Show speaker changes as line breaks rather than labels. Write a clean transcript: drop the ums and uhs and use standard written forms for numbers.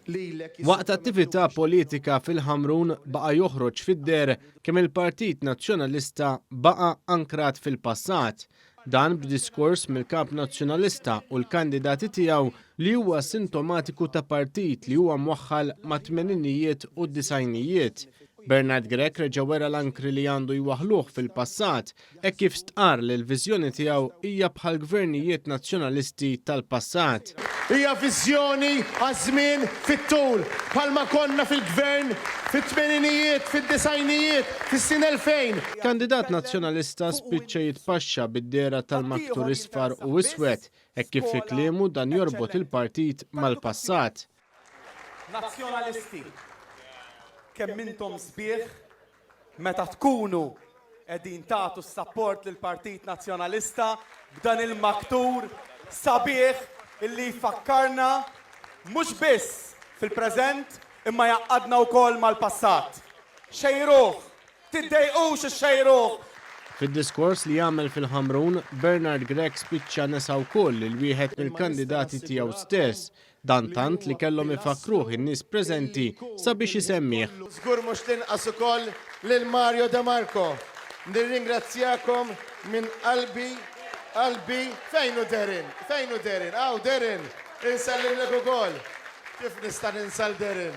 Waqt attività politika fil-Ħamrun baqa' joħroġ fid-der kemm il-Partit Nazzjonalista baqa' ankrat fil-passat. Dan b'diskors mill-Kap Nazzjonalista u l-kandidati tiegħu li huwa sintomatiku ta' partit li huwa mwaħħal ma' tmeninijiet u d-disajnijiet. Bernard Grech reġa' wera l-ankri li għandu jwaħluh fil-passat e kif stqar li l-viżjoni tiegħu hija bħal gvernijiet nazzjonalisti tal-passat.
Hija viżjoni għaż-żmien fit-tul, bħalma konna fil-gvern fit-tmeninijiet, fid-disajnijiet, fis-sin 2000.
Kandidat nazzjonalista spiċċa jitpaxxa bid-dera tal-maktur isfar u iswed e kif fi kliemu dan jorbot il-partit mal-passat.
Nazzjonalisti, kemm intom sbieħ meta tkunu qegħdin tagħtu s-sapport lill-Partit Nazzjonalista b'dan il-maktur sabiħ illi jfakkarna mhux biss fil-preżent imma jaqadna wkoll mal-passat. Xejruh, tiddejqux ix-xejruh.
Fid-diskors li jagħmel fil-Ħamrun, Bernard Grech spiċċa nesa wkoll lil wieħed mill-kandidati tiegħu stess, dan tant li kellhom ifakkruh in-nies preżenti sabiex isemmih.
Żgur mhux tinqas ukoll lil Mario De Marco. Nirringrazzjakom minn qalbi fejn hu Derin? Aw Derin, insallimlek ukoll. Kif nista' ninsal Derin?